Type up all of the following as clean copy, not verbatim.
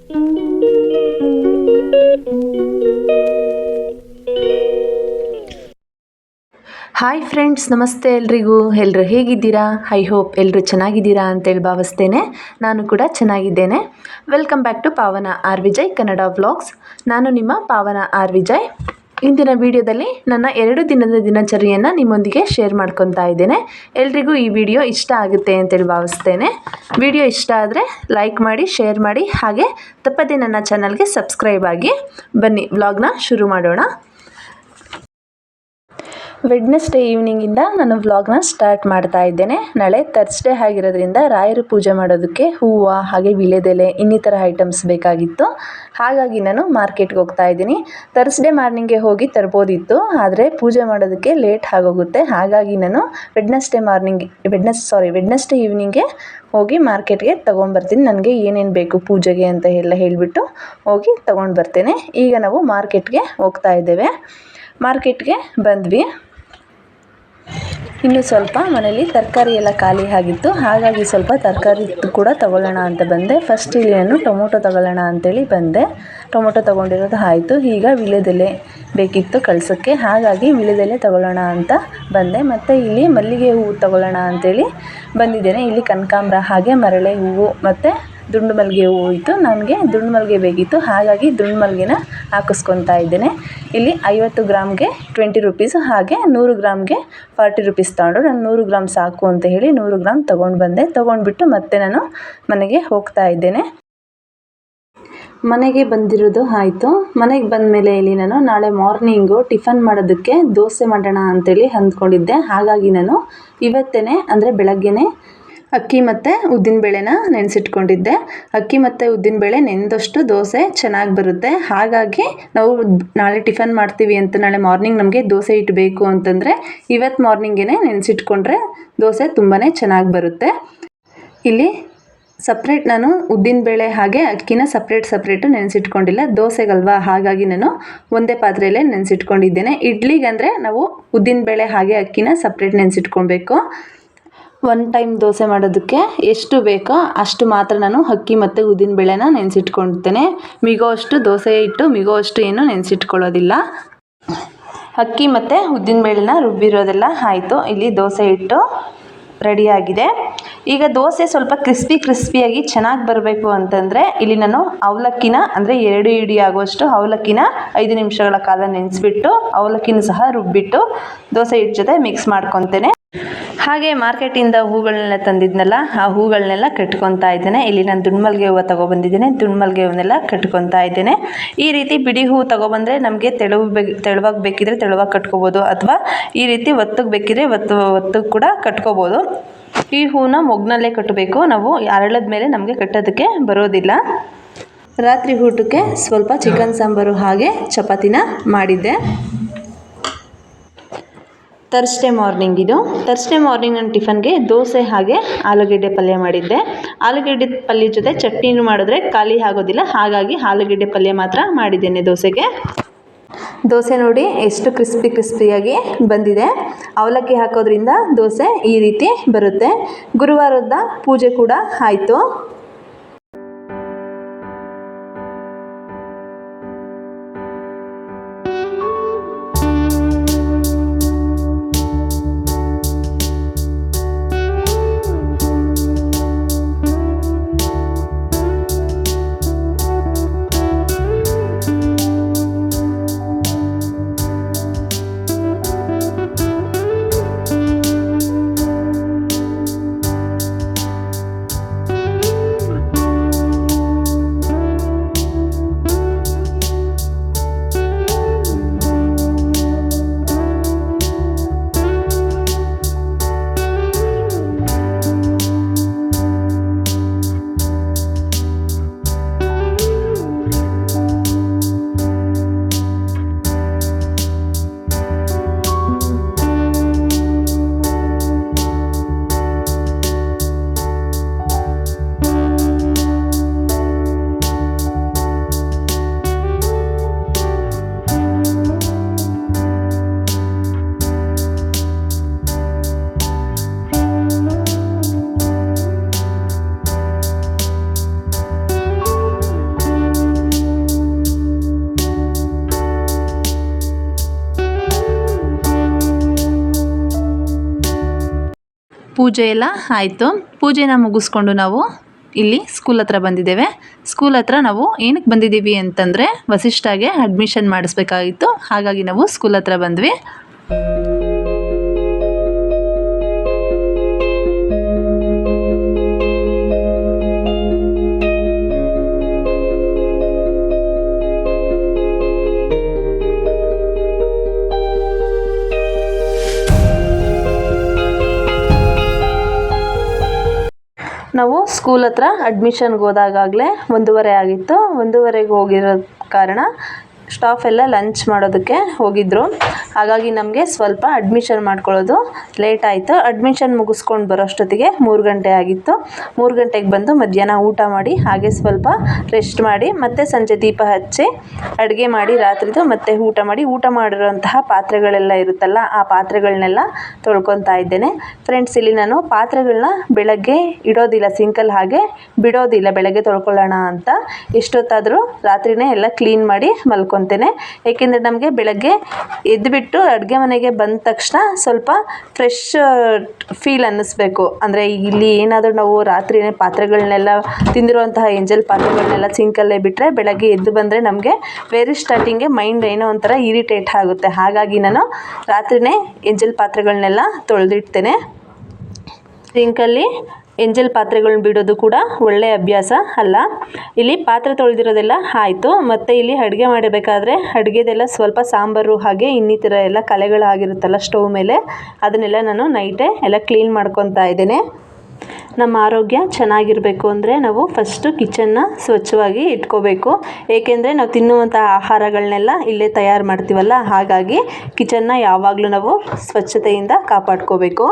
Hi friends, ನಮಸ್ತೆ ಎಲ್ರಿಗೂ. ಎಲ್ಲರೂ ಹೇಗಿದ್ದೀರಾ? ಐ ಹೋಪ್ ಎಲ್ಲರೂ ಚೆನ್ನಾಗಿದ್ದೀರಾ ಅಂತೇಳಿ ಭಾವಿಸ್ತೇನೆ. ನಾನು ಕೂಡ ಚೆನ್ನಾಗಿದ್ದೇನೆ. ವೆಲ್ಕಮ್ ಬ್ಯಾಕ್ ಟು ಪಾವನ ಆರ್ ವಿಜಯ್ ಕನ್ನಡ ವ್ಲಾಗ್ಸ್. ನಾನು ನಿಮ್ಮ ಪಾವನ ಆರ್ ವಿಜಯ್. ಇಂದಿನ ವಿಡಿಯೋದಲ್ಲಿ ನನ್ನ 2 ದಿನದ ದಿನಚರಿಯನ್ನು ನಿಮ್ಮೊಂದಿಗೆ ಶೇರ್ ಮಾಡ್ಕೊತಾ ಇದ್ದೇನೆ. ಎಲ್ರಿಗೂ ಈ ವಿಡಿಯೋ ಇಷ್ಟ ಆಗುತ್ತೆ ಅಂತೇಳಿ ಭಾವಿಸ್ತೇನೆ. ವಿಡಿಯೋ ಇಷ್ಟ ಆದರೆ ಲೈಕ್ ಮಾಡಿ, ಶೇರ್ ಮಾಡಿ, ಹಾಗೆ ತಪ್ಪದೇ ನನ್ನ ಚಾನಲ್ಗೆ ಸಬ್ಸ್ಕ್ರೈಬ್ ಆಗಿ. ಬನ್ನಿ ವ್ಲಾಗ್ನ ಶುರು ಮಾಡೋಣ. ವೆಡ್ನೆಸ್ಡೇ ಈವ್ನಿಂಗಿಂದ ನಾನು ವ್ಲಾಗ್ನ ಸ್ಟಾರ್ಟ್ ಮಾಡ್ತಾ ಇದ್ದೇನೆ. ನಾಳೆ ಥರ್ಸ್ಡೇ ಆಗಿರೋದ್ರಿಂದ ರಾಯರ ಪೂಜೆ ಮಾಡೋದಕ್ಕೆ ಹೂವು ಹಾಗೆ ವೀಳ್ಯದೆಲೆ ಇನ್ನಿತರ ಐಟಮ್ಸ್ ಬೇಕಾಗಿತ್ತು. ಹಾಗಾಗಿ ನಾನು ಮಾರ್ಕೆಟ್ಗೆ ಹೋಗ್ತಾ ಇದ್ದೀನಿ. ಥರ್ಸ್ಡೇ ಮಾರ್ನಿಂಗ್ಗೆ ಹೋಗಿ ತರ್ಬೋದಿತ್ತು, ಆದರೆ ಪೂಜೆ ಮಾಡೋದಕ್ಕೆ ಲೇಟ್ ಆಗೋಗುತ್ತೆ. ಹಾಗಾಗಿ ನಾನು ವೆಡ್ನೆಸ್ಡೇ ಈವ್ನಿಂಗ್ಗೆ ಹೋಗಿ ಮಾರ್ಕೆಟ್ಗೆ ತೊಗೊಂಡ್ಬರ್ತೀನಿ. ನನಗೆ ಏನೇನು ಬೇಕು ಪೂಜೆಗೆ ಅಂತ ಎಲ್ಲ ಹೇಳಿಬಿಟ್ಟು ಹೋಗಿ ತೊಗೊಂಡು ಬರ್ತೇನೆ. ಈಗ ನಾವು ಮಾರ್ಕೆಟ್ಗೆ ಹೋಗ್ತಾ ಇದ್ದೇವೆ. ಮಾರ್ಕೆಟ್ಗೆ ಬಂದ್ವಿ. ಇನ್ನು ಸ್ವಲ್ಪ ಮನೇಲಿ ತರಕಾರಿ ಎಲ್ಲ ಖಾಲಿ ಆಗಿತ್ತು, ಹಾಗಾಗಿ ಸ್ವಲ್ಪ ತರಕಾರಿ ಕೂಡ ತಗೊಳ್ಳೋಣ ಅಂತ ಬಂದೆ. ಫಸ್ಟ್ ಇಲ್ಲಿ ನಾನು ಟೊಮೊಟೊ ತಗೊಳ್ಳೋಣ ಅಂತೇಳಿ ಬಂದೆ. ಟೊಮೊಟೊ ತೊಗೊಂಡಿರೋದು ಆಯಿತು. ಈಗ ವೀಳ್ಯದೆಲೆ ಬೇಕಿತ್ತು ಕಳ್ಸೋಕ್ಕೆ, ಹಾಗಾಗಿ ವೀಳ್ಯದೆಲೆ ತಗೊಳ್ಳೋಣ ಅಂತ ಬಂದೆ. ಮತ್ತು ಇಲ್ಲಿ ಮಲ್ಲಿಗೆ ಹೂವು ತಗೊಳ್ಳೋಣ ಅಂತೇಳಿ ಬಂದಿದ್ದೇನೆ. ಇಲ್ಲಿ ಕನಕಾಂಬರ ಹಾಗೆ ಮರಳೆ ಹೂವು ಮತ್ತು ದುಂಡು ಮಲ್ಲಿಗೆ ಹೂವು ಇತ್ತು. ನನಗೆ ದುಂಡು ಮಲ್ಲಿಗೆ ಬೇಕಿತ್ತು, ಹಾಗಾಗಿ ದುಂಡು ಮಲ್ಲಿಗೆನ ಹಾಕಿಸ್ಕೊತಾ ಇದ್ದೇನೆ. ಇಲ್ಲಿ 50 ಗ್ರಾಮ್ಗೆ 20 ರುಪೀಸ್, ಹಾಗೆ 100 ಗ್ರಾಮ್ಗೆ 40 ರುಪೀಸ್ ತೊಗೊಂಡ್ರು. ನಾನು 100 ಗ್ರಾಮ್ ಸಾಕು ಅಂತ ಹೇಳಿ 100 ಗ್ರಾಮ್ ತೊಗೊಂಡು ಬಂದೆ. ತೊಗೊಂಡ್ಬಿಟ್ಟು ಮತ್ತೆ ನಾನು ಮನೆಗೆ ಹೋಗ್ತಾ ಇದ್ದೇನೆ. ಮನೆಗೆ ಬಂದಿರೋದು ಆಯಿತು. ಮನೆಗೆ ಬಂದ ಮೇಲೆ ಇಲ್ಲಿ ನಾನು ನಾಳೆ ಮಾರ್ನಿಂಗು ಟಿಫನ್ ಮಾಡೋದಕ್ಕೆ ದೋಸೆ ಮಾಡೋಣ ಅಂತೇಳಿ ಅಂದ್ಕೊಂಡಿದ್ದೆ. ಹಾಗಾಗಿ ನಾನು ಇವತ್ತೇ ಅಂದರೆ ಬೆಳಗ್ಗೆನೇ ಅಕ್ಕಿ ಮತ್ತು ಉದ್ದಿನಬೇಳೆನ ನೆನೆಸಿಟ್ಕೊಂಡಿದ್ದೆ. ಅಕ್ಕಿ ಮತ್ತು ಉದ್ದಿನಬೇಳೆ ನೆನೆದಷ್ಟು ದೋಸೆ ಚೆನ್ನಾಗಿ ಬರುತ್ತೆ. ಹಾಗಾಗಿ ನಾವು ನಾಳೆ ಟಿಫನ್ ಮಾಡ್ತೀವಿ ಅಂತ ನಾಳೆ ಮಾರ್ನಿಂಗ್ ನಮಗೆ ದೋಸೆ ಹಿಟ್ಟು ಬೇಕು ಅಂತಂದರೆ ಇವತ್ತು ಮಾರ್ನಿಂಗೇ ನೆನೆಸಿಟ್ಕೊಂಡ್ರೆ ದೋಸೆ ತುಂಬಾ ಚೆನ್ನಾಗಿ ಬರುತ್ತೆ. ಇಲ್ಲಿ ಸಪ್ರೇಟ್ ನಾನು ಉದ್ದಿನಬೇಳೆ ಹಾಗೆ ಅಕ್ಕಿನ ಸಪ್ರೇಟು ನೆನೆಸಿಟ್ಕೊಂಡಿಲ್ಲ, ದೋಸೆಗಲ್ವಾ, ಹಾಗಾಗಿ ನಾನು ಒಂದೇ ಪಾತ್ರೆಯಲ್ಲೇ ನೆನೆಸಿಟ್ಕೊಂಡಿದ್ದೇನೆ. ಇಡ್ಲಿಗಂದರೆ ನಾವು ಉದ್ದಿನಬೇಳೆ ಹಾಗೆ ಅಕ್ಕಿನ ಸಪ್ರೇಟ್ ನೆನೆಸಿಟ್ಕೊಬೇಕು. 1 ಟೈಮ್ ದೋಸೆ ಮಾಡೋದಕ್ಕೆ ಎಷ್ಟು ಬೇಕೋ ಅಷ್ಟು ಮಾತ್ರ ನಾನು ಅಕ್ಕಿ ಮತ್ತು ಉದ್ದಿನಬೇಳೆನ ನೆನೆಸಿಟ್ಕೊಳ್ತೇನೆ. ಮಿಗೋವಷ್ಟು ದೋಸೆ ಹಿಟ್ಟು ಮಿಗೋವಷ್ಟು ಏನು ನೆನೆಸಿಟ್ಕೊಳ್ಳೋದಿಲ್ಲ. ಅಕ್ಕಿ ಮತ್ತು ಉದ್ದಿನಬೇಳೆನ ರುಬ್ಬಿರೋದೆಲ್ಲ ಆಯಿತು. ಇಲ್ಲಿ ದೋಸೆ ಹಿಟ್ಟು ರೆಡಿಯಾಗಿದೆ. ಈಗ ದೋಸೆ ಸ್ವಲ್ಪ ಕ್ರಿಸ್ಪಿಯಾಗಿ ಚೆನ್ನಾಗಿ ಬರಬೇಕು ಅಂತಂದರೆ ಇಲ್ಲಿ ನಾನು ಅವಲಕ್ಕಿನ ಅಂದರೆ 2 ಇಡಿ ಆಗುವಷ್ಟು ಅವಲಕ್ಕಿನ 5 ನಿಮಿಷಗಳ ಕಾಲ ನೆನೆಸ್ಬಿಟ್ಟು ಅವಲಕ್ಕಿನೂ ಸಹ ರುಬ್ಬಿಟ್ಟು ದೋಸೆ ಹಿಟ್ಟು ಜೊತೆ ಮಿಕ್ಸ್ ಮಾಡ್ಕೊತೇನೆ. ಹಾಗೆ ಮಾರ್ಕೆಟಿಂದ ಹೂಗಳನ್ನೆಲ್ಲ ತಂದಿದ್ನಲ್ಲ, ಆ ಹೂಗಳನ್ನೆಲ್ಲ ಕಟ್ಕೊತಾ ಇದ್ದೇನೆ. ಇಲ್ಲಿ ನಾನು ದುಂಡ್ಮಲ್ಗೆ ಹೂವು ತೊಗೊಬಂದಿದ್ದೇನೆ. ದುಂಡ್ಮಲ್ಗೆ ಹೂವನ್ನೆಲ್ಲ ಕಟ್ಕೊತಾ ಇದ್ದೇನೆ. ಈ ರೀತಿ ಬಿಡಿ ಹೂವು ತೊಗೊಬಂದರೆ ನಮಗೆ ತೆಳುವಾಗಿ ಬೇಕಿದ್ರೆ ತೆಳುವಾಗಿ ಕಟ್ಕೋಬೋದು, ಅಥವಾ ಈ ರೀತಿ ಒತ್ತಿಗೆ ಬೇಕಿದ್ರೆ ಒತ್ತಿಗೆ ಕೂಡ ಕಟ್ಕೋಬೋದು. ಈ ಹೂವನ್ನ ಮೊಗ್ನಲ್ಲೇ ಕಟ್ಟಬೇಕು, ನಾವು ಅರಳದ ಮೇಲೆ ನಮಗೆ ಕಟ್ಟೋದಕ್ಕೆ ಬರೋದಿಲ್ಲ. ರಾತ್ರಿ ಊಟಕ್ಕೆ ಸ್ವಲ್ಪ ಚಿಕನ್ ಸಾಂಬಾರು ಹಾಗೆ ಚಪಾತಿನ ಮಾಡಿದ್ದೆ. ಥರ್ಸ್ಡೇ ಮಾರ್ನಿಂಗ್ ನಾನು ಟಿಫನ್ಗೆ ದೋಸೆ ಹಾಗೆ ಆಲೂಗೆಡ್ಡೆ ಪಲ್ಯ ಮಾಡಿದ್ದೆ. ಆಲೂಗೆಡ್ಡೆ ಪಲ್ಯ ಜೊತೆ ಚಟ್ನಿನೂ ಮಾಡಿದ್ರೆ ಖಾಲಿ ಆಗೋದಿಲ್ಲ, ಹಾಗಾಗಿ ಆಲೂಗೆಡ್ಡೆ ಪಲ್ಯ ಮಾತ್ರ ಮಾಡಿದ್ದೇನೆ ದೋಸೆಗೆ. ದೋಸೆ ನೋಡಿ ಎಷ್ಟು ಕ್ರಿಸ್ಪಿಯಾಗಿ ಬಂದಿದೆ. ಅವಲಕ್ಕಿ ಹಾಕೋದ್ರಿಂದ ದೋಸೆ ಈ ರೀತಿ ಬರುತ್ತೆ. ಗುರುವಾರದ ಪೂಜೆ ಕೂಡ ಆಯಿತು. ಪೂಜೆ ಎಲ್ಲ ಆಯಿತು. ಪೂಜೆನ ಮುಗಿಸ್ಕೊಂಡು ನಾವು ಇಲ್ಲಿ ಸ್ಕೂಲ್ ಹತ್ರ ಬಂದಿದ್ದೇವೆ. ಸ್ಕೂಲ್ ಹತ್ರ ನಾವು ಏನಕ್ಕೆ ಬಂದಿದ್ದೀವಿ ಅಂತಂದರೆ ವಸಿಷ್ಠಗೆ ಅಡ್ಮಿಷನ್ ಮಾಡಿಸ್ಬೇಕಾಗಿತ್ತು. ಹಾಗಾಗಿ ನಾವು ಸ್ಕೂಲ್ ಹತ್ರ ಬಂದ್ವಿ. ನಾವು ಸ್ಕೂಲ್ ಹತ್ರ ಅಡ್ಮಿಷನ್ಗೆ ಹೋದಾಗಲೇ 1:30 ಆಗಿತ್ತು. 1:30ಗೆ ಹೋಗಿರೋ ಕಾರಣ ಸ್ಟಾಫ್ ಎಲ್ಲ ಲಂಚ್ ಮಾಡೋದಕ್ಕೆ ಹೋಗಿದ್ದರು. ಹಾಗಾಗಿ ನಮಗೆ ಸ್ವಲ್ಪ ಅಡ್ಮಿಷನ್ ಮಾಡ್ಕೊಳ್ಳೋದು ಲೇಟ್ ಆಯಿತು. ಅಡ್ಮಿಷನ್ ಮುಗಿಸ್ಕೊಂಡು ಬರೋಷ್ಟೊತ್ತಿಗೆ 3 ಗಂಟೆ ಆಗಿತ್ತು. 3 ಗಂಟೆಗೆ ಬಂದು ಮಧ್ಯಾಹ್ನ ಊಟ ಮಾಡಿ ಹಾಗೆ ಸ್ವಲ್ಪ ರೆಸ್ಟ್ ಮಾಡಿ ಮತ್ತೆ ಸಂಜೆ ದೀಪ ಹಚ್ಚಿ ಅಡುಗೆ ಮಾಡಿ ರಾತ್ರಿದು ಮತ್ತೆ ಊಟ ಮಾಡಿರೋಂತಹ ಪಾತ್ರೆಗಳೆಲ್ಲ ಇರುತ್ತಲ್ಲ, ಆ ಪಾತ್ರೆಗಳನ್ನೆಲ್ಲ ತೊಳ್ಕೊತಾ ಇದ್ದೇನೆ. ಫ್ರೆಂಡ್ಸ್, ಇಲ್ಲಿ ನಾನು ಪಾತ್ರೆಗಳನ್ನ ಬೆಳಗ್ಗೆ ಇಡೋದಿಲ್ಲ, ಸಿಂಕಲ್ಲಿ ಹಾಗೆ ಬಿಡೋದಿಲ್ಲ. ಬೆಳಗ್ಗೆ ತೊಳ್ಕೊಳ್ಳೋಣ ಅಂತ ಎಷ್ಟೊತ್ತಾದರೂ ರಾತ್ರಿನೇ ಎಲ್ಲ ಕ್ಲೀನ್ ಮಾಡಿ ಮಲ್ಕೊತೇನೆ. ಏಕೆಂದರೆ ನಮಗೆ ಬೆಳಗ್ಗೆ ಎದ್ದುಬಿಟ್ಟು ಅಡುಗೆ ಮನೆಗೆ ಬಂದ ತಕ್ಷಣ ಸ್ವಲ್ಪ ಫ್ರೆಶ್ ಫೀಲ್ ಅನ್ನಿಸ್ಬೇಕು. ಅಂದರೆ ಇಲ್ಲಿ ಏನಾದರೂ ನಾವು ರಾತ್ರಿನೇ ಪಾತ್ರೆಗಳನ್ನೆಲ್ಲ ತಿಂದಿರುವಂತಹ ಎಂಜಲ್ ಪಾತ್ರೆಗಳನ್ನೆಲ್ಲ ಸಿಂಕಲ್ಲೇ ಬಿಟ್ಟರೆ ಬೆಳಗ್ಗೆ ಎದ್ದು ಬಂದರೆ ನಮಗೆ ವೆರಿ ಸ್ಟಾರ್ಟಿಂಗ್ಗೆ ಮೈಂಡ್ ಏನೋ ಒಂಥರ ಇರಿಟೇಟ್ ಆಗುತ್ತೆ. ಹಾಗಾಗಿ ನಾನು ರಾತ್ರಿನೇ ಎಂಜಲ್ ಪಾತ್ರೆಗಳನ್ನೆಲ್ಲ ತೊಳೆದಿಡ್ತೇನೆ. ಸಿಂಕಲ್ಲಿ ಎಂಜಲ್ ಪಾತ್ರೆಗಳನ್ನ ಬಿಡೋದು ಕೂಡ ಒಳ್ಳೆಯ ಅಭ್ಯಾಸ ಅಲ್ಲ. ಇಲ್ಲಿ ಪಾತ್ರೆ ತೊಳೆದಿರೋದೆಲ್ಲ ಆಯಿತು. ಮತ್ತು ಇಲ್ಲಿ ಅಡುಗೆ ಮಾಡಬೇಕಾದ್ರೆ ಅಡುಗೆದೆಲ್ಲ ಸ್ವಲ್ಪ ಸಾಂಬಾರು ಹಾಗೆ ಇನ್ನಿತರ ಎಲ್ಲ ಕಲೆಗಳಾಗಿರುತ್ತಲ್ಲ ಸ್ಟವ್ ಮೇಲೆ, ಅದನ್ನೆಲ್ಲ ನಾನು ನೈಟೇ ಎಲ್ಲ ಕ್ಲೀನ್ ಮಾಡ್ಕೊತಾ ಇದ್ದೇನೆ. ನಮ್ಮ ಆರೋಗ್ಯ ಚೆನ್ನಾಗಿರಬೇಕು ಅಂದರೆ ನಾವು ಫಸ್ಟು ಕಿಚನ್ನ ಸ್ವಚ್ಛವಾಗಿ ಇಟ್ಕೋಬೇಕು. ಏಕೆಂದರೆ ನಾವು ತಿನ್ನುವಂಥ ಆಹಾರಗಳನ್ನೆಲ್ಲ ಇಲ್ಲೇ ತಯಾರು ಮಾಡ್ತೀವಲ್ಲ, ಹಾಗಾಗಿ ಕಿಚನ್ನ ಯಾವಾಗಲೂ ನಾವು ಸ್ವಚ್ಛತೆಯಿಂದ ಕಾಪಾಡ್ಕೋಬೇಕು.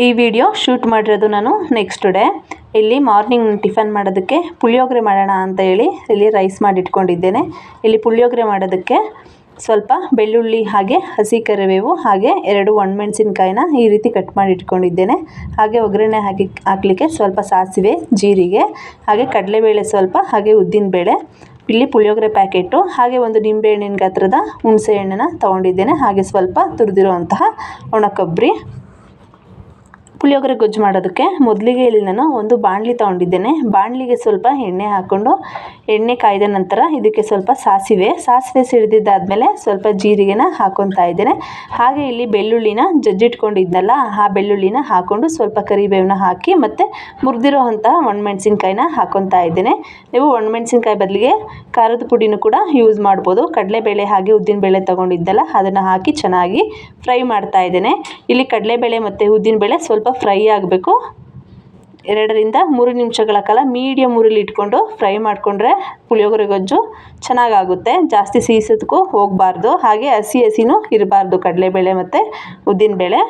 ಈ ವಿಡಿಯೋ ಶೂಟ್ ಮಾಡಿರೋದು ನಾನು ನೆಕ್ಸ್ಟ್ ಡೇ. ಇಲ್ಲಿ ಮಾರ್ನಿಂಗ್ ಟಿಫನ್ ಮಾಡೋದಕ್ಕೆ ಪುಳಿಯೋಗರೆ ಮಾಡೋಣ ಅಂತ ಹೇಳಿ ಇಲ್ಲಿ ರೈಸ್ ಮಾಡಿ ಇಟ್ಕೊಂಡಿದ್ದೇನೆ. ಇಲ್ಲಿ ಪುಳಿಯೋಗರೆ ಮಾಡೋದಕ್ಕೆ ಸ್ವಲ್ಪ ಬೆಳ್ಳುಳ್ಳಿ ಹಾಗೆ ಹಸಿ ಕರಿಬೇವು ಹಾಗೆ 2 ಒಣಮೆಣಸಿನ್ಕಾಯಿನ ಈ ರೀತಿ ಕಟ್ ಮಾಡಿ ಇಟ್ಕೊಂಡಿದ್ದೇನೆ. ಹಾಗೆ ಒಗ್ಗರಣೆ ಹಾಕಲಿಕ್ಕೆ ಸ್ವಲ್ಪ ಸಾಸಿವೆ, ಜೀರಿಗೆ ಹಾಗೆ ಕಡಲೆಬೇಳೆ ಸ್ವಲ್ಪ ಹಾಗೆ ಉದ್ದಿನಬೇಳೆ, ಇಲ್ಲಿ ಪುಳಿಯೋಗರೆ ಪ್ಯಾಕೆಟು ಹಾಗೆ ಒಂದು ನಿಂಬೆಹಣ್ಣಿನ ಗಾತ್ರದ ಹುಣಸೆ ಹಣ್ಣನ್ನು ತೊಗೊಂಡಿದ್ದೇನೆ. ಹಾಗೆ ಸ್ವಲ್ಪ ತುರಿದಿರುವಂತಹ ಒಣ ಕೊಬ್ಬರಿ. ಪುಳಿಯೋಗರೆ ಗೊಜ್ಜು ಮಾಡೋದಕ್ಕೆ ಮೊದಲಿಗೆ ಇಲ್ಲಿ ನಾನು ಒಂದು ಬಾಣಲಿ ತೊಗೊಂಡಿದ್ದೇನೆ. ಬಾಣಲಿಗೆ ಸ್ವಲ್ಪ ಎಣ್ಣೆ ಹಾಕ್ಕೊಂಡು ಎಣ್ಣೆ ಕಾಯ್ದ ನಂತರ ಇದಕ್ಕೆ ಸ್ವಲ್ಪ ಸಾಸಿವೆ ಸಿಡಿದಿದ್ದಾದಮೇಲೆ ಸ್ವಲ್ಪ ಜೀರಿಗೆನ ಹಾಕ್ಕೊತಾ ಇದ್ದೇನೆ. ಹಾಗೆ ಇಲ್ಲಿ ಬೆಳ್ಳುಳ್ಳಿನ ಜಜ್ಜಿಟ್ಕೊಂಡಿದ್ನಲ್ಲ, ಆ ಬೆಳ್ಳುಳ್ಳಿನ ಹಾಕ್ಕೊಂಡು ಸ್ವಲ್ಪ ಕರಿಬೇವನ್ನ ಹಾಕಿ ಮತ್ತು ಮುರಿದಿರೋ ಅಂಥ ಒಣಮೆಣಸಿನ್ಕಾಯಿನ ಹಾಕ್ಕೊತಾ ಇದ್ದೇನೆ. ನೀವು ಒಣಮೆಣಸಿನ್ಕಾಯಿ ಬದಲಿಗೆ ಖಾರದ ಪುಡಿನೂ ಕೂಡ ಯೂಸ್ ಮಾಡ್ಬೋದು. ಕಡಲೆಬೇಳೆ ಹಾಗೆ ಉದ್ದಿನಬೇಳೆ ತೊಗೊಂಡಿದ್ದಲ್ಲ, ಅದನ್ನು ಹಾಕಿ ಚೆನ್ನಾಗಿ ಫ್ರೈ ಮಾಡ್ತಾ ಇದ್ದೇನೆ. ಇಲ್ಲಿ ಕಡಲೆಬೇಳೆ ಮತ್ತು ಉದ್ದಿನಬೇಳೆ ಸ್ವಲ್ಪ ಫ್ರೈ ಆಗಬೇಕು. 2 ರಿಂದ 3 ನಿಮಿಷಗಳ ಕಾಲ ಮೀಡಿಯಮ್ ಉರಿಲಿ ಇಟ್ಕೊಂಡು ಫ್ರೈ ಮಾಡಿಕೊಂಡ್ರೆ ಪುಳಿಯೋಗರೆ ಗೊಜ್ಜು ಚೆನ್ನಾಗಾಗುತ್ತೆ. ಜಾಸ್ತಿ ಸೀಸೋದಕ್ಕೂ ಹೋಗಬಾರ್ದು, ಹಾಗೆ ಹಸಿನೂ ಇರಬಾರ್ದು ಕಡಲೆಬೇಳೆ ಮತ್ತು ಉದ್ದಿನಬೇಳೆ.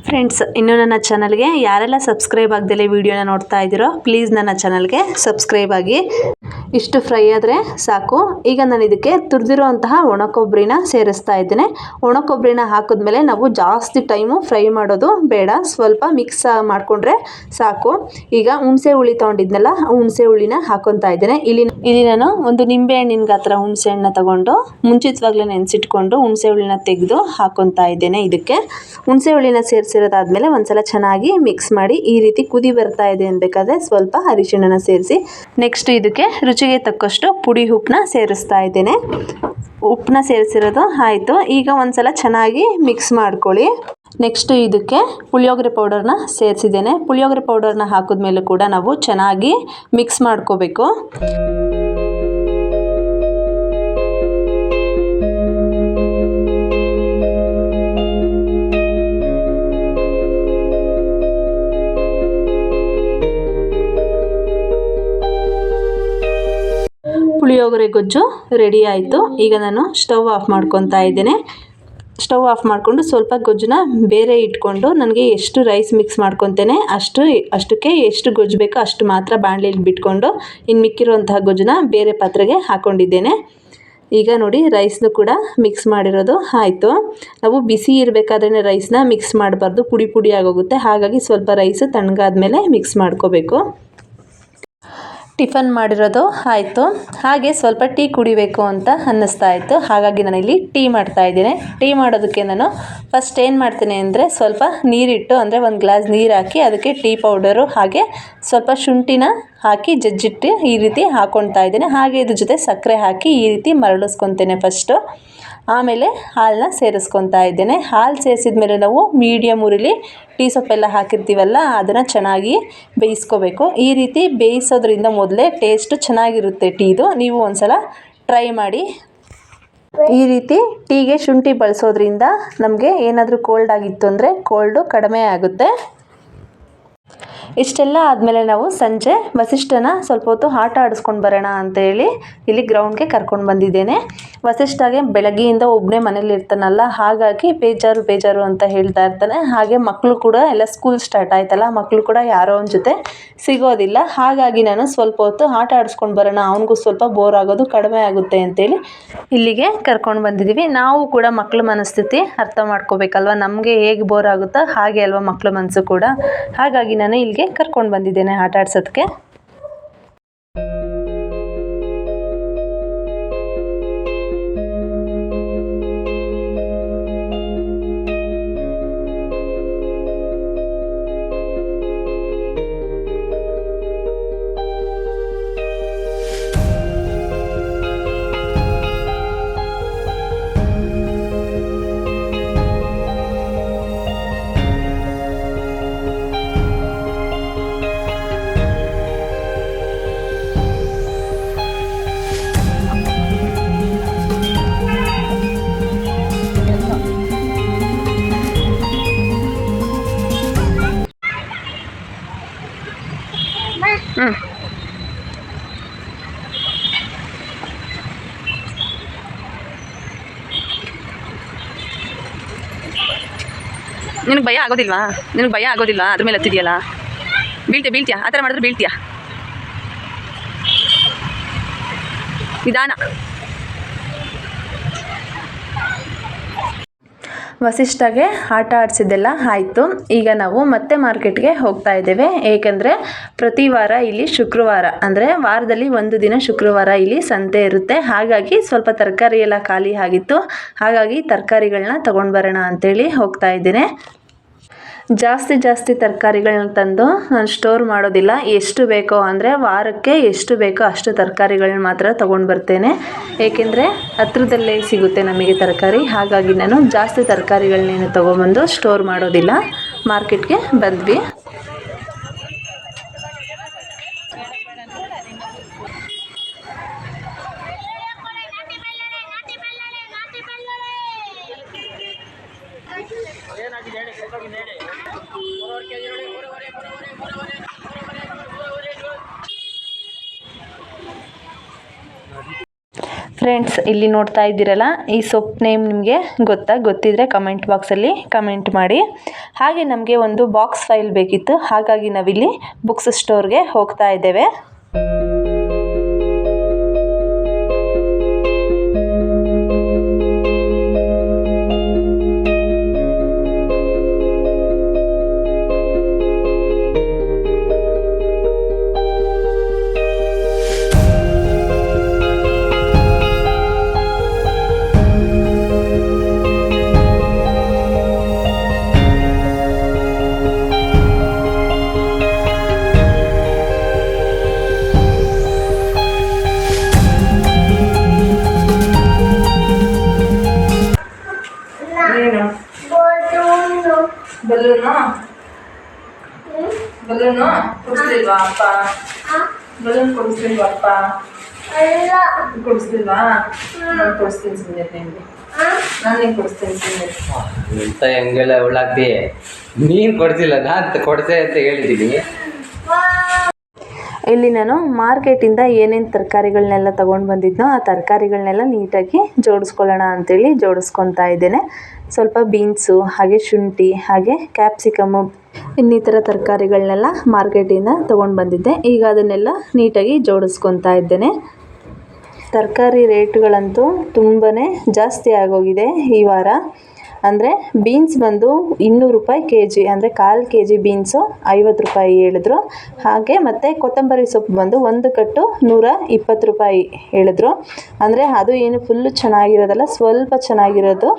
ಫ್ರೆಂಡ್ಸ್, ಇನ್ನೂ ನನ್ನ ಚಾನಲ್ಗೆ ಯಾರೆಲ್ಲ ಸಬ್ಸ್ಕ್ರೈಬ್ ಆಗದಲೇ ವಿಡಿಯೋನ ನೋಡ್ತಾ ಇದ್ದೀರೋ ಪ್ಲೀಸ್ ನನ್ನ ಚಾನಲ್ಗೆ ಸಬ್ಸ್ಕ್ರೈಬ್ ಆಗಿ. ಇಷ್ಟು ಫ್ರೈ ಆದರೆ ಸಾಕು. ಈಗ ನಾನು ಇದಕ್ಕೆ ತುರಿದಿರುವಂತಹ ಒಣ ಕೊಬ್ಬರಿನ ಸೇರಿಸ್ತಾ ಇದ್ದೇನೆ. ಒಣ ಕೊಬ್ಬರಿನ ಹಾಕಿದ್ಮೇಲೆ ನಾವು ಜಾಸ್ತಿ ಟೈಮು ಫ್ರೈ ಮಾಡೋದು ಬೇಡ, ಸ್ವಲ್ಪ ಮಿಕ್ಸ್ ಮಾಡಿಕೊಂಡ್ರೆ ಸಾಕು. ಈಗ ಹುಣಸೆ ಹುಳಿ ತೊಗೊಂಡಿದ್ನಲ್ಲ, ಹುಣಸೆ ಹುಳಿನ ಹಾಕ್ಕೊತಾ ಇದ್ದೇನೆ. ಇಲ್ಲಿ ನಾನು ಒಂದು ನಿಂಬೆಹಣ್ಣಿನ ಗಾತ್ರ ಹುಣಸೆ ಹಣ್ಣನ್ನ ತೊಗೊಂಡು ಮುಂಚಿತವಾಗ್ಲೇ ನೆನೆಸಿಟ್ಕೊಂಡು ಹುಣಸೆ ಹುಳಿನ ತೆಗೆದು ಹಾಕ್ಕೊತಾ ಇದ್ದೇನೆ. ಇದಕ್ಕೆ ಹುಣಸೆ ಹುಳಿನ ಸೇರಿಸಿರೋದಾದ್ಮೇಲೆ ಒಂದ್ಸಲ ಚೆನ್ನಾಗಿ ಮಿಕ್ಸ್ ಮಾಡಿ ಈ ರೀತಿ ಕುದಿ ಬರ್ತಾ ಇದೆ ಅನ್ಬೇಕಾದ್ರೆ ಸ್ವಲ್ಪ ಅರಿಶಿಣನ ಸೇರಿಸಿ ನೆಕ್ಸ್ಟ್ ಇದಕ್ಕೆ ರುಚಿಗೆ ತಕ್ಕಷ್ಟು ಪುಡಿ ಉಪ್ಪನ್ನ ಸೇರಿಸ್ತಾ ಇದ್ದೇನೆ. ಉಪ್ಪನ್ನ ಸೇರಿಸಿರೋದು ಆಯಿತು. ಈಗ ಒಂದ್ಸಲ ಚೆನ್ನಾಗಿ ಮಿಕ್ಸ್ ಮಾಡ್ಕೊಳ್ಳಿ. ನೆಕ್ಸ್ಟ್ ಇದಕ್ಕೆ ಪುಳಿಯೋಗರೆ ಪೌಡರ್ನ ಸೇರಿಸಿದ್ದೇನೆ. ಪುಳಿಯೋಗರೆ ಪೌಡರ್ನ ಹಾಕಿದ್ಮೇಲೆ ಕೂಡ ನಾವು ಚೆನ್ನಾಗಿ ಮಿಕ್ಸ್ ಮಾಡ್ಕೋಬೇಕು. ಪುಳಿಯೋಗರೆ ಗೊಜ್ಜು ರೆಡಿ ಆಯಿತು. ಈಗ ನಾನು ಸ್ಟವ್ ಆಫ್ ಮಾಡ್ಕೊತಾ ಇದ್ದೇನೆ. ಸ್ಟವ್ ಆಫ್ ಮಾಡಿಕೊಂಡು ಸ್ವಲ್ಪ ಗೊಜ್ಜನ್ನ ಬೇರೆ ಇಟ್ಕೊಂಡು ನನಗೆ ಎಷ್ಟು ರೈಸ್ ಮಿಕ್ಸ್ ಮಾಡ್ಕೊತೇನೆ ಅಷ್ಟಕ್ಕೆ ಎಷ್ಟು ಗೊಜ್ಜು ಬೇಕೋ ಅಷ್ಟು ಮಾತ್ರ ಬಾಣಲೆಯಲ್ಲಿ ಬಿಟ್ಕೊಂಡು ಇನ್ನು ಮಿಕ್ಕಿರುವಂತಹ ಗೊಜ್ಜನ್ನ ಬೇರೆ ಪಾತ್ರೆಗೆ ಹಾಕ್ಕೊಂಡಿದ್ದೇನೆ. ಈಗ ನೋಡಿ ರೈಸ್ನು ಕೂಡ ಮಿಕ್ಸ್ ಮಾಡಿರೋದು ಆಯಿತು. ನಾವು ಬಿಸಿ ಇರಬೇಕಾದ್ರೆ ರೈಸ್ನ ಮಿಕ್ಸ್ ಮಾಡಬಾರ್ದು, ಪುಡಿ ಪುಡಿ ಆಗೋಗುತ್ತೆ. ಹಾಗಾಗಿ ಸ್ವಲ್ಪ ರೈಸ್ ತಣ್ಣಗಾದ್ಮೇಲೆ ಮಿಕ್ಸ್ ಮಾಡ್ಕೋಬೇಕು. ಟಿಫನ್ ಮಾಡಿರೋದು ಆಯಿತು. ಹಾಗೆ ಸ್ವಲ್ಪ ಟೀ ಕುಡಿಬೇಕು ಅಂತ ಅನ್ನಿಸ್ತಾ ಇತ್ತು. ಹಾಗಾಗಿ ನಾನಿಲ್ಲಿ ಟೀ ಮಾಡ್ತಾಯಿದ್ದೀನಿ. ಟೀ ಮಾಡೋದಕ್ಕೆ ನಾನು ಫಸ್ಟ್ ಏನು ಮಾಡ್ತೀನಿ ಅಂದರೆ ಸ್ವಲ್ಪ ನೀರಿಟ್ಟು, ಅಂದರೆ ಒಂದು ಗ್ಲಾಸ್ ನೀರು ಹಾಕಿ ಅದಕ್ಕೆ ಟೀ ಪೌಡರು ಹಾಗೆ ಸ್ವಲ್ಪ ಶುಂಠಿನ ಹಾಕಿ ಜಜ್ಜಿಟ್ಟು ಈ ರೀತಿ ಹಾಕ್ಕೊಳ್ತಾ ಇದ್ದೀನಿ. ಹಾಗೆ ಇದ್ರ ಜೊತೆ ಸಕ್ಕರೆ ಹಾಕಿ ಈ ರೀತಿ ಮರಳಿಸ್ಕೊತೇನೆ ಫಸ್ಟು. ಆಮೇಲೆ ಹಾಲನ್ನ ಸೇರಿಸ್ಕೊತಾ ಇದ್ದೇನೆ. ಹಾಲು ಸೇರಿಸಿದ ಮೇಲೆ ನಾವು ಮೀಡಿಯಮ್ ಉರಿಲಿ ಟೀ ಸೊಪ್ಪೆಲ್ಲ ಹಾಕಿರ್ತೀವಲ್ಲ ಅದನ್ನು ಚೆನ್ನಾಗಿ ಬೇಯಿಸ್ಕೋಬೇಕು. ಈ ರೀತಿ ಬೇಯಿಸೋದ್ರಿಂದ ಮೊದಲೇ ಟೇಸ್ಟು ಚೆನ್ನಾಗಿರುತ್ತೆ ಟೀದು. ನೀವು ಒಂದ್ಸಲ ಟ್ರೈ ಮಾಡಿ. ಈ ರೀತಿ ಟೀಗೆ ಶುಂಠಿ ಬಳಸೋದ್ರಿಂದ ನಮಗೆ ಏನಾದರೂ ಕೋಲ್ಡ್ ಆಗಿತ್ತು ಅಂದರೆ ಕೋಲ್ಡು ಕಡಿಮೆ ಆಗುತ್ತೆ. ಇಷ್ಟೆಲ್ಲ ಆದಮೇಲೆ ನಾವು ಸಂಜೆ ವಸಿಷ್ಠನ ಸ್ವಲ್ಪ ಹೊತ್ತು ಆಟ ಆಡಿಸ್ಕೊಂಡು ಬರೋಣ ಅಂತೇಳಿ ಇಲ್ಲಿ ಗ್ರೌಂಡ್ಗೆ ಕರ್ಕೊಂಡು ಬಂದಿದ್ದೇನೆ. ವಸಿಷ್ಠಗೆ ಬೆಳಗ್ಗೆಯಿಂದ ಒಬ್ಬನೇ ಮನೇಲಿ ಇರ್ತಾನಲ್ಲ, ಹಾಗಾಗಿ ಬೇಜಾರು ಅಂತ ಹೇಳ್ತಾ ಇರ್ತಾನೆ. ಹಾಗೆ ಮಕ್ಕಳು ಕೂಡ ಎಲ್ಲ ಸ್ಕೂಲ್ ಸ್ಟಾರ್ಟ್ ಆಯ್ತಲ್ಲ, ಮಕ್ಕಳು ಕೂಡ ಯಾರೋ ಒಂದು ಜೊತೆ ಸಿಗೋದಿಲ್ಲ. ಹಾಗಾಗಿ ನಾನು ಸ್ವಲ್ಪ ಹೊತ್ತು ಆಟ ಆಡಿಸ್ಕೊಂಡು ಬರೋಣ, ಅವನಿಗೂ ಸ್ವಲ್ಪ ಬೋರ್ ಆಗೋದು ಕಡಿಮೆ ಆಗುತ್ತೆ ಅಂತೇಳಿ ಇಲ್ಲಿಗೆ ಕರ್ಕೊಂಡು ಬಂದಿದ್ದೀವಿ. ನಾವು ಕೂಡ ಮಕ್ಕಳ ಮನಸ್ಥಿತಿ ಅರ್ಥ ಮಾಡ್ಕೋಬೇಕಲ್ವ, ನಮಗೆ ಹೇಗೆ ಬೋರ್ ಆಗುತ್ತೋ ಹಾಗೆ ಅಲ್ವ ಮಕ್ಕಳ ಮನಸ್ಸು ಕೂಡ. ಹಾಗಾಗಿ ನಾನು ಇಲ್ಲಿಗೆ ಕರ್ಕೊಂಡು ಬಂದಿದ್ದೇನೆ ಆಟ ಆಡ್ಸೋದಕ್ಕೆ. ನಿನಗೆ ಭಯ ಆಗೋದಿಲ್ವಾ? ಅದ್ರ ಮೇಲೆ ಹತ್ತಿದೆಯಲ್ಲ, ಬೀಳ್ತೀಯಾ? ಆ ಥರ ಮಾಡಿದ್ರೆ ಬೀಳ್ತೀಯಾ? ನಿಧಾನ. ವಸಿಷ್ಠಗೆ ಆಟ ಆಡಿಸಿದ್ದೆಲ್ಲ ಆಯಿತು. ಈಗ ನಾವು ಮತ್ತೆ ಮಾರ್ಕೆಟ್ಗೆ ಹೋಗ್ತಾ ಇದ್ದೇವೆ. ಏಕೆಂದರೆ ಪ್ರತಿ ವಾರ ಇಲ್ಲಿ ಶುಕ್ರವಾರ, ಅಂದರೆ ವಾರದಲ್ಲಿ ಒಂದು ದಿನ ಶುಕ್ರವಾರ ಇಲ್ಲಿ ಸಂತೆ ಇರುತ್ತೆ. ಹಾಗಾಗಿ ಸ್ವಲ್ಪ ತರಕಾರಿ ಎಲ್ಲ ಖಾಲಿ ಆಗಿತ್ತು. ಹಾಗಾಗಿ ತರಕಾರಿಗಳನ್ನ ತೊಗೊಂಡು ಬರೋಣ ಅಂತೇಳಿ ಹೋಗ್ತಾ ಇದ್ದೇನೆ. ಜಾಸ್ತಿ ತರಕಾರಿಗಳನ್ನ ತಂದು ನಾನು ಸ್ಟೋರ್ ಮಾಡೋದಿಲ್ಲ. ಎಷ್ಟು ಬೇಕೋ ಅಂದರೆ ವಾರಕ್ಕೆ ಎಷ್ಟು ಬೇಕೋ ಅಷ್ಟು ತರಕಾರಿಗಳನ್ನ ಮಾತ್ರ ತೊಗೊಂಡು ಬರ್ತೇನೆ. ಏಕೆಂದರೆ ಹತ್ರದಲ್ಲೇ ಸಿಗುತ್ತೆ ನಮಗೆ ತರಕಾರಿ. ಹಾಗಾಗಿ ನಾನು ಜಾಸ್ತಿ ತರಕಾರಿಗಳನ್ನೇನು ತೊಗೊಂಬಂದು ಸ್ಟೋರ್ ಮಾಡೋದಿಲ್ಲ. ಮಾರ್ಕೆಟ್ಗೆ ಬಂದ್ವಿ. ಫ್ರೆಂಡ್ಸ್, ಇಲ್ಲಿ ನೋಡ್ತಾ ಇದ್ದೀರಲ್ಲ, ಈ ಸೊಪ್ಪು ನೇಮ್ ನಿಮಗೆ ಗೊತ್ತಿದ್ರೆ ಕಮೆಂಟ್ ಬಾಕ್ಸಲ್ಲಿ ಕಮೆಂಟ್ ಮಾಡಿ. ಹಾಗೆ ನಮಗೆ ಒಂದು ಬಾಕ್ಸ್ ಫೈಲ್ ಬೇಕಿತ್ತು. ಹಾಗಾಗಿ ನಾವಿಲ್ಲಿ ಬುಕ್ಸ್ ಸ್ಟೋರ್ಗೆ ಹೋಗ್ತಾ ಇದ್ದೇವೆ. ಬಲೂನು ಕೊಡಿಸ್ಲಿಲ್ವಾ ಅಪ್ಪ? ಬಲೂನ್ ಕೊಡಿಸ್ಲಿಲ್ವಾ ಅಪ್ಪ? ಕೊಡಿಸ್ಲಿಲ್ವಾ? ನಾನು ಕೊಡಿಸ್ತೀನಿ ಸುಮ್ಮನೆ ನಿಮಗೆ. ನಾನು ಕೊಡಿಸ್ತೀನಿ ಸುಮ್ಮನೆ ಅಂತ ಹೆಂಗೆಲ್ಲ ಉಳ್ಳಾಗ್ತಿ. ನೀನು ಕೊಡ್ಸಿಲ್ಲ, ನಾನು ಕೊಡ್ಸೆ ಅಂತ ಹೇಳಿದ್ದೀನಿ. ಇಲ್ಲಿ ನಾನು ಮಾರ್ಕೆಟಿಂದ ಏನೇನು ತರಕಾರಿಗಳನ್ನೆಲ್ಲ ತೊಗೊಂಡು ಬಂದಿದ್ನೋ ಆ ತರಕಾರಿಗಳನ್ನೆಲ್ಲ ನೀಟಾಗಿ ಜೋಡಿಸ್ಕೊಳ್ಳೋಣ ಅಂಥೇಳಿ ಜೋಡಿಸ್ಕೊತಾ ಇದ್ದೇನೆ. ಸ್ವಲ್ಪ ಬೀನ್ಸು, ಹಾಗೆ ಶುಂಠಿ, ಹಾಗೆ ಕ್ಯಾಪ್ಸಿಕಮ್ಮು, ಇನ್ನಿತರ ತರಕಾರಿಗಳನ್ನೆಲ್ಲ ಮಾರ್ಕೆಟಿಂದ ತೊಗೊಂಡು ಬಂದಿದ್ದೆ. ಈಗ ಅದನ್ನೆಲ್ಲ ನೀಟಾಗಿ ಜೋಡಿಸ್ಕೊತಾ ಇದ್ದೇನೆ. ತರಕಾರಿ ರೇಟ್ಗಳಂತೂ ತುಂಬಾ ಜಾಸ್ತಿ ಆಗೋಗಿದೆ ಈ ವಾರ. ಅಂದರೆ ಬೀನ್ಸ್ ಬಂದು 200 ರೂಪಾಯಿ ಕೆಜಿ, ಅಂದರೆ 1/4 ಕೆಜಿ ಬೀನ್ಸು 50 ರೂಪಾಯಿ ಹೇಳಿದ್ರು. ಹಾಗೆ ಮತ್ತು ಕೊತ್ತಂಬರಿ ಸೊಪ್ಪು ಬಂದು 1 ಕಟ್ಟು 120 ರೂಪಾಯಿ ಹೇಳಿದ್ರು. ಅಂದರೆ ಅದು ಏನು ಫುಲ್ಲು ಚೆನ್ನಾಗಿರೋದಲ್ಲ, ಸ್ವಲ್ಪ ಚೆನ್ನಾಗಿರೋದು,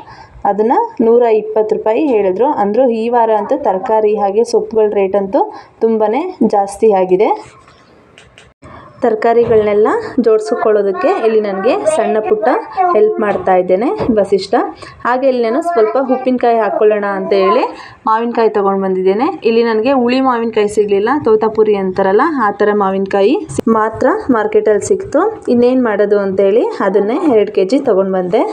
ಅದನ್ನು 120 ರೂಪಾಯಿ ಹೇಳಿದ್ರು. ಅಂದರೂ ಈ ವಾರ ಅಂತೂ ತರಕಾರಿ ಹಾಗೆ ಸೊಪ್ಪುಗಳ ರೇಟ್ ಅಂತೂ ತುಂಬಾ ಜಾಸ್ತಿ ಆಗಿದೆ. ತರಕಾರಿಗಳನ್ನೆಲ್ಲ ಜೋಡಿಸ್ಕೊಳ್ಳೋದಕ್ಕೆ ಇಲ್ಲಿ ನನಗೆ ಸಣ್ಣ ಪುಟ್ಟ ಹೆಲ್ಪ್ ಮಾಡ್ತಾ ಇದ್ದೇನೆ ವಸಿಷ್ಠ. ಹಾಗೆ ಇಲ್ಲಿ ನಾನು ಸ್ವಲ್ಪ ಉಪ್ಪಿನಕಾಯಿ ಹಾಕ್ಕೊಳ್ಳೋಣ ಅಂತ ಹೇಳಿ ಮಾವಿನಕಾಯಿ ತೊಗೊಂಡು ಬಂದಿದ್ದೇನೆ. ಇಲ್ಲಿ ನನಗೆ ಹುಳಿ ಮಾವಿನಕಾಯಿ ಸಿಗಲಿಲ್ಲ, ತೋತಾಪುರಿ ಅಂತಾರಲ್ಲ ಆ ಥರ ಮಾವಿನಕಾಯಿ ಮಾತ್ರ ಮಾರ್ಕೆಟಲ್ಲಿ ಸಿಕ್ತು. ಇನ್ನೇನು ಮಾಡೋದು ಅಂತೇಳಿ ಅದನ್ನೇ 2 kg ತೊಗೊಂಡು ಬಂದೆ.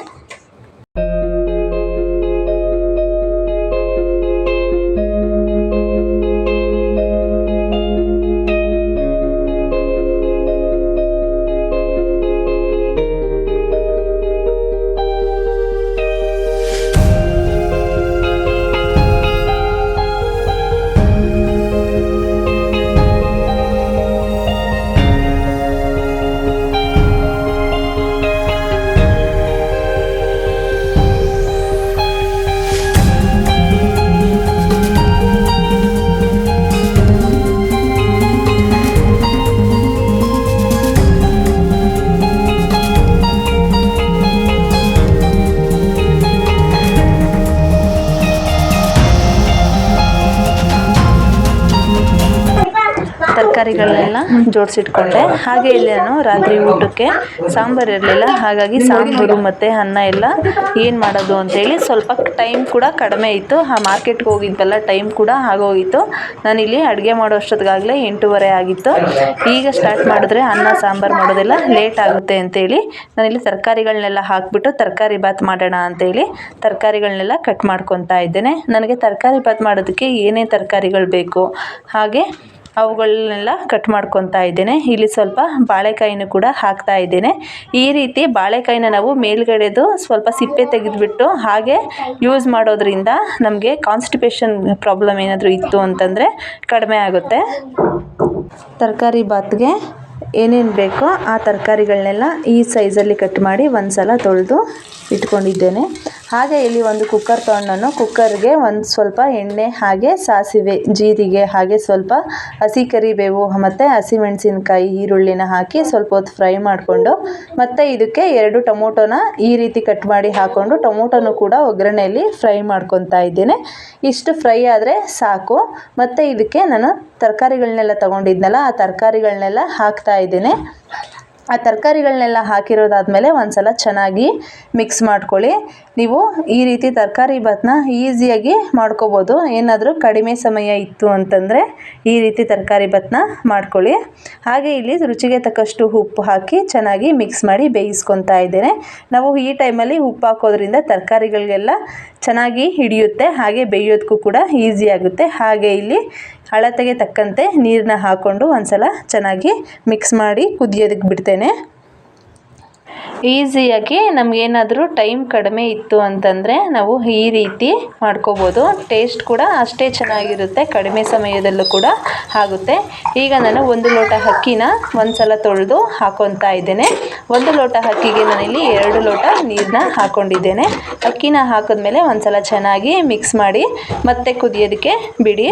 ತರಕಾರಿಗಳನ್ನೆಲ್ಲ ಜೋಡಿಸಿಟ್ಕೊಂಡೆ. ಹಾಗೆ ಇಲ್ಲಿ ನಾನು ರಾತ್ರಿ ಊಟಕ್ಕೆ ಸಾಂಬಾರು ಇರಲಿಲ್ಲ, ಹಾಗಾಗಿ ಸಾಂಬಾರು ಮತ್ತು ಅನ್ನ ಎಲ್ಲ ಏನು ಮಾಡೋದು ಅಂತೇಳಿ ಸ್ವಲ್ಪ ಟೈಮ್ ಕೂಡ ಕಡಿಮೆ ಇತ್ತು. ಮಾರ್ಕೆಟ್ಗೆ ಹೋಗಿದ್ವಲ್ಲ, ಟೈಮ್ ಕೂಡ ಆಗೋಗಿತ್ತು. ನಾನಿಲ್ಲಿ ಅಡುಗೆ ಮಾಡೋ ಅಷ್ಟೊತ್ತಿಗಾಗಲೇ 8:30 ಆಗಿತ್ತು. ಈಗ ಸ್ಟಾರ್ಟ್ ಮಾಡಿದ್ರೆ ಅನ್ನ ಸಾಂಬಾರು ಮಾಡೋದೆಲ್ಲ ಲೇಟ್ ಆಗುತ್ತೆ ಅಂತೇಳಿ ನಾನಿಲ್ಲಿ ತರಕಾರಿಗಳನ್ನೆಲ್ಲ ಹಾಕಿಬಿಟ್ಟು ತರಕಾರಿ ಬಾತ್ ಮಾಡೋಣ ಅಂತೇಳಿ ತರಕಾರಿಗಳನ್ನೆಲ್ಲ ಕಟ್ ಮಾಡ್ಕೊತಾ ಇದ್ದೇನೆ. ನನಗೆ ತರಕಾರಿ ಬಾತ್ ಮಾಡೋದಕ್ಕೆ ಏನೇ ತರಕಾರಿಗಳು ಬೇಕು ಹಾಗೆ ಅವುಗಳನ್ನೆಲ್ಲ ಕಟ್ ಮಾಡ್ಕೊತಾ ಇದ್ದೇನೆ. ಇಲ್ಲಿ ಸ್ವಲ್ಪ ಬಾಳೆಕಾಯಿನೂ ಕೂಡ ಹಾಕ್ತಾ ಇದ್ದೇನೆ. ಈ ರೀತಿ ಬಾಳೆಕಾಯಿನ ನಾವು ಮೇಲ್ಗಡೆದು ಸ್ವಲ್ಪ ಸಿಪ್ಪೆ ತೆಗೆದುಬಿಟ್ಟು ಹಾಗೆ ಯೂಸ್ ಮಾಡೋದ್ರಿಂದ ನಮಗೆ ಕಾನ್ಸ್ಟಿಪೇಷನ್ ಪ್ರಾಬ್ಲಮ್ ಏನಾದರೂ ಇತ್ತು ಅಂತಂದರೆ ಕಡಿಮೆ ಆಗುತ್ತೆ. ತರಕಾರಿ ಬಾತ್ಗೆ ಏನೇನು ಬೇಕೋ ಆ ತರಕಾರಿಗಳನ್ನೆಲ್ಲ ಈ ಸೈಜಲ್ಲಿ ಕಟ್ ಮಾಡಿ ಒಂದು ಸಲ ತೊಳೆದು ಇಟ್ಕೊಂಡಿದ್ದೇನೆ. ಹಾಗೆ ಇಲ್ಲಿ ಒಂದು ಕುಕ್ಕರ್ ತೊಗೊಂಡು ಕುಕ್ಕರ್ಗೆ ಒಂದು ಸ್ವಲ್ಪ ಎಣ್ಣೆ ಹಾಗೆ ಸಾಸಿವೆ ಜೀರಿಗೆ ಹಾಗೆ ಸ್ವಲ್ಪ ಹಸಿ ಕರಿಬೇವು ಮತ್ತು ಹಸಿಮೆಣಸಿನಕಾಯಿ ಈರುಳ್ಳಿನ ಹಾಕಿ ಸ್ವಲ್ಪ ಹೊತ್ತು ಫ್ರೈ ಮಾಡಿಕೊಂಡು ಮತ್ತು ಇದಕ್ಕೆ 2 ಟೊಮೊಟೊನ ಈ ರೀತಿ ಕಟ್ ಮಾಡಿ ಹಾಕ್ಕೊಂಡು ಟೊಮೊಟೊನೂ ಕೂಡ ಒಗ್ಗರಣೆಯಲ್ಲಿ ಫ್ರೈ ಮಾಡ್ಕೊತಾ ಇದ್ದೇನೆ. ಇಷ್ಟು ಫ್ರೈ ಆದರೆ ಸಾಕು. ಮತ್ತು ಇದಕ್ಕೆ ನಾನು ತರಕಾರಿಗಳನ್ನೆಲ್ಲ ತೊಗೊಂಡಿದ್ನಲ್ಲ ಆ ತರಕಾರಿಗಳನ್ನೆಲ್ಲ ಹಾಕ್ತಾ ಇದ್ದೇನೆ. ಆ ತರಕಾರಿಗಳನ್ನೆಲ್ಲ ಹಾಕಿರೋದಾದಮೇಲೆ ಒಂದು ಸಲ ಚೆನ್ನಾಗಿ ಮಿಕ್ಸ್ ಮಾಡ್ಕೊಳ್ಳಿ. ನೀವು ಈ ರೀತಿ ತರಕಾರಿ ಬಾತನ್ನ ಈಸಿಯಾಗಿ ಮಾಡ್ಕೋಬೋದು. ಏನಾದರೂ ಕಡಿಮೆ ಸಮಯ ಇತ್ತು ಅಂತಂದರೆ ಈ ರೀತಿ ತರಕಾರಿ ಬಾತನ್ನ ಮಾಡ್ಕೊಳ್ಳಿ. ಹಾಗೆ ಇಲ್ಲಿ ರುಚಿಗೆ ತಕ್ಕಷ್ಟು ಉಪ್ಪು ಹಾಕಿ ಚೆನ್ನಾಗಿ ಮಿಕ್ಸ್ ಮಾಡಿ ಬೇಯಿಸ್ಕೊತಾ ಇದ್ದೇನೆ. ನಾವು ಈ ಟೈಮಲ್ಲಿ ಉಪ್ಪು ಹಾಕೋದ್ರಿಂದ ತರಕಾರಿಗಳಿಗೆಲ್ಲ ಚೆನ್ನಾಗಿ ಹಿಡಿಯುತ್ತೆ, ಹಾಗೆ ಬೇಯೋದಕ್ಕೂ ಕೂಡ ಈಸಿ ಆಗುತ್ತೆ. ಹಾಗೆ ಇಲ್ಲಿ ಅಳತೆಗೆ ತಕ್ಕಂತೆ ನೀರನ್ನ ಹಾಕ್ಕೊಂಡು ಒಂದು ಸಲ ಚೆನ್ನಾಗಿ ಮಿಕ್ಸ್ ಮಾಡಿ ಕುದಿಯೋದಕ್ಕೆ ಬಿಡ್ತೇನೆ. ಈಸಿಯಾಗಿ ನಮಗೇನಾದರೂ ಟೈಮ್ ಕಡಿಮೆ ಇತ್ತು ಅಂತಂದರೆ ನಾವು ಈ ರೀತಿ ಮಾಡ್ಕೋಬೋದು. ಟೇಸ್ಟ್ ಕೂಡ ಅಷ್ಟೇ ಚೆನ್ನಾಗಿರುತ್ತೆ, ಕಡಿಮೆ ಸಮಯದಲ್ಲೂ ಕೂಡ ಆಗುತ್ತೆ. ಈಗ ನಾನು 1 ಲೋಟ ಅಕ್ಕಿನ ಒಂದು ಸಲ ತೊಳೆದು ಹಾಕ್ಕೊತಾ ಇದ್ದೇನೆ. 1 ಲೋಟ ಅಕ್ಕಿಗೆ ನಾನಿಲ್ಲಿ 2 ಲೋಟ ನೀರನ್ನ ಹಾಕ್ಕೊಂಡಿದ್ದೇನೆ. ಅಕ್ಕಿನ ಹಾಕಿದ್ಮೇಲೆ ಒಂದು ಸಲ ಚೆನ್ನಾಗಿ ಮಿಕ್ಸ್ ಮಾಡಿ ಮತ್ತೆ ಕುದಿಯೋದಕ್ಕೆ ಬಿಡಿ.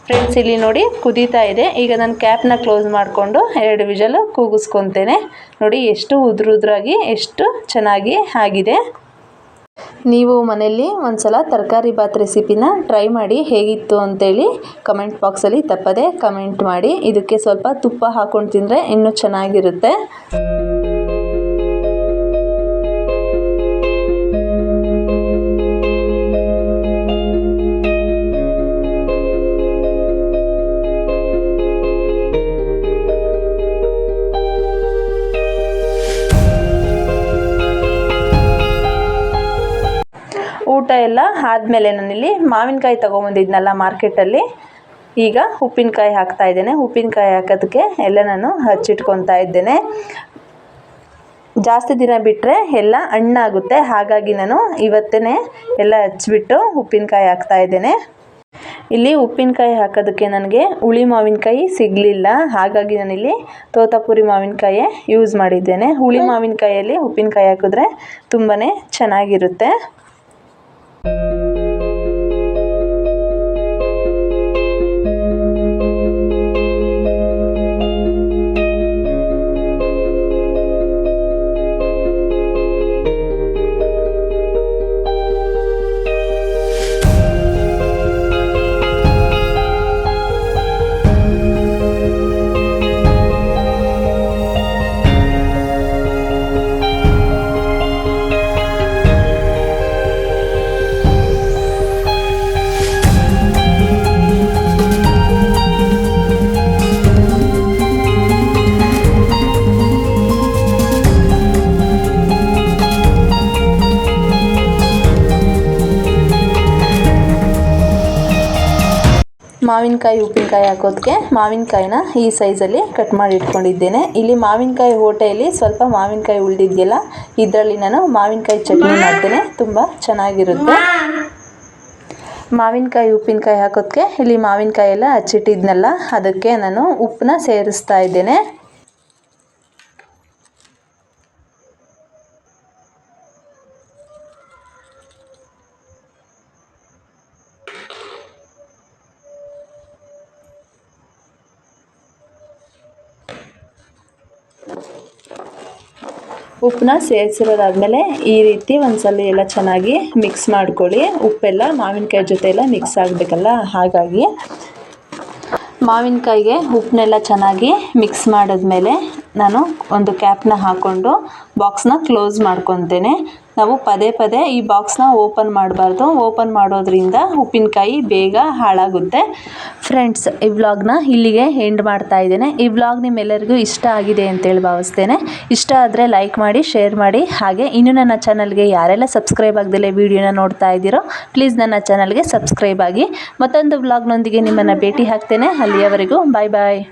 ಫ್ರೆಂಡ್ಸ್ ಇಲ್ಲಿ ನೋಡಿ ಕುದೀತಾ ಇದೆ. ಈಗ ನಾನು ಕ್ಯಾಪ್ನ ಕ್ಲೋಸ್ ಮಾಡಿಕೊಂಡು 2 ವಿಷಲು ಕೂಗಿಸ್ಕೊತೇನೆ. ನೋಡಿ ಎಷ್ಟು ಉದುರಾಗಿ ಎಷ್ಟು ಚೆನ್ನಾಗಿ ಆಗಿದೆ. ನೀವು ಮನೆಯಲ್ಲಿ ಒಂದು ಸಲ ತರಕಾರಿ ಬಾತ್ ರೆಸಿಪಿನ ಟ್ರೈ ಮಾಡಿ ಹೇಗಿತ್ತು ಅಂತೇಳಿ ಕಮೆಂಟ್ ಬಾಕ್ಸಲ್ಲಿ ತಪ್ಪದೆ ಕಮೆಂಟ್ ಮಾಡಿ. ಇದಕ್ಕೆ ಸ್ವಲ್ಪ ತುಪ್ಪ ಹಾಕ್ಕೊಂಡು ತಿಂದರೆ ಇನ್ನೂ ಚೆನ್ನಾಗಿರುತ್ತೆ. ಊಟ ಎಲ್ಲ ಆದಮೇಲೆ ನಾನಿಲ್ಲಿ ಮಾವಿನಕಾಯಿ ತೊಗೊಂಬಂದಿದ್ನಲ್ಲ ಮಾರ್ಕೆಟಲ್ಲಿ, ಈಗ ಉಪ್ಪಿನಕಾಯಿ ಹಾಕ್ತಾ ಇದ್ದೇನೆ. ಉಪ್ಪಿನಕಾಯಿ ಹಾಕೋದಕ್ಕೆ ಎಲ್ಲ ನಾನು ಹಚ್ಚಿಟ್ಕೊತಾ ಇದ್ದೇನೆ. ಜಾಸ್ತಿ ದಿನ ಬಿಟ್ಟರೆ ಎಲ್ಲ ಹಣ್ಣಾಗುತ್ತೆ, ಹಾಗಾಗಿ ನಾನು ಇವತ್ತೇ ಎಲ್ಲ ಹಚ್ಚಿಬಿಟ್ಟು ಉಪ್ಪಿನಕಾಯಿ ಹಾಕ್ತಾ ಇದ್ದೇನೆ. ಇಲ್ಲಿ ಉಪ್ಪಿನಕಾಯಿ ಹಾಕೋದಕ್ಕೆ ನನಗೆ ಹುಳಿ ಮಾವಿನಕಾಯಿ ಸಿಗಲಿಲ್ಲ, ಹಾಗಾಗಿ ನಾನಿಲ್ಲಿ ತೋತಾಪುರಿ ಮಾವಿನಕಾಯಿ ಯೂಸ್ ಮಾಡಿದ್ದೇನೆ. ಹುಳಿ ಮಾವಿನಕಾಯಲ್ಲಿ ಉಪ್ಪಿನಕಾಯಿ ಹಾಕಿದ್ರೆ ತುಂಬಾ ಚೆನ್ನಾಗಿರುತ್ತೆ. ಮಾವಿನಕಾಯಿ ಉಪ್ಪಿನಕಾಯಿ ಹಾಕೋದಕ್ಕೆ ಮಾವಿನಕಾಯಿನ ಈ ಸೈಜಲ್ಲಿ ಕಟ್ ಮಾಡಿ ಇಟ್ಕೊಂಡಿದ್ದೇನೆ. ಇಲ್ಲಿ ಮಾವಿನಕಾಯಿ ಹೋಟೆಯಲ್ಲಿ ಸ್ವಲ್ಪ ಮಾವಿನಕಾಯಿ ಉಳಿದಿದೆಯಲ್ಲ, ಇದರಲ್ಲಿ ನಾನು ಮಾವಿನಕಾಯಿ ಚಟ್ನಿ ಮಾಡ್ತೇನೆ, ತುಂಬ ಚೆನ್ನಾಗಿರುತ್ತೆ. ಮಾವಿನಕಾಯಿ ಉಪ್ಪಿನಕಾಯಿ ಹಾಕೋದಕ್ಕೆ ಇಲ್ಲಿ ಮಾವಿನಕಾಯಿ ಎಲ್ಲ ಹಚ್ಚಿಟ್ಟಿದ್ನಲ್ಲ, ಅದಕ್ಕೆ ನಾನು ಉಪ್ಪನ್ನ ಸೇರಿಸ್ತಾ ಇದ್ದೇನೆ. ಉಪ್ಪನ್ನ ಸೇರಿಸಿರೋದಾದ್ಮೇಲೆ ಈ ರೀತಿ ಒಂದ್ಸಲ ಎಲ್ಲ ಚೆನ್ನಾಗಿ ಮಿಕ್ಸ್ ಮಾಡ್ಕೊಳ್ಳಿ. ಉಪ್ಪೆಲ್ಲ ಮಾವಿನಕಾಯಿ ಜೊತೆ ಎಲ್ಲ ಮಿಕ್ಸ್ ಆಗಬೇಕಲ್ಲ, ಹಾಗಾಗಿ ಮಾವಿನಕಾಯಿಗೆ ಉಪ್ಪನ್ನೆಲ್ಲ ಚೆನ್ನಾಗಿ ಮಿಕ್ಸ್ ಮಾಡಿದ್ಮೇಲೆ ನಾನು ಒಂದು ಕ್ಯಾಪ್ನ ಹಾಕ್ಕೊಂಡು ಬಾಕ್ಸ್ನ ಕ್ಲೋಸ್ ಮಾಡ್ಕೊತೇನೆ. ನಾವು ಪದೇ ಪದೇ ಈ ಬಾಕ್ಸ್ನ ಓಪನ್ ಮಾಡಬಾರ್ದು. ಓಪನ್ ಮಾಡೋದ್ರಿಂದ ಉಪ್ಪಿನಕಾಯಿ ಬೇಗ ಹಾಳಾಗುತ್ತೆ. ಫ್ರೆಂಡ್ಸ್, ಈ ವ್ಲಾಗ್ನ ಇಲ್ಲಿಗೆ ಎಂಡ್ ಮಾಡ್ತಾ ಇದ್ದೇನೆ. ಈ ವ್ಲಾಗ್ ನಿಮ್ಮೆಲ್ಲರಿಗೂ ಇಷ್ಟ ಆಗಿದೆ ಅಂತೇಳಿ ಭಾವಿಸ್ತೇನೆ. ಇಷ್ಟ ಆದರೆ ಲೈಕ್ ಮಾಡಿ, ಶೇರ್ ಮಾಡಿ. ಹಾಗೆ ಇನ್ನೂ ನನ್ನ ಚಾನಲ್ಗೆ ಯಾರೆಲ್ಲ ಸಬ್ಸ್ಕ್ರೈಬ್ ಆಗದಲ್ಲೇ ವಿಡಿಯೋನ ನೋಡ್ತಾ ಇದ್ದೀರೋ ಪ್ಲೀಸ್ ನನ್ನ ಚಾನಲ್ಗೆ ಸಬ್ಸ್ಕ್ರೈಬ್ ಆಗಿ. ಮತ್ತೊಂದು ವ್ಲಾಗ್ನೊಂದಿಗೆ ನಿಮ್ಮನ್ನು ಭೇಟಿ ಆಗ್ತೇನೆ. ಅಲ್ಲಿಯವರೆಗೂ ಬಾಯ್ ಬಾಯ್.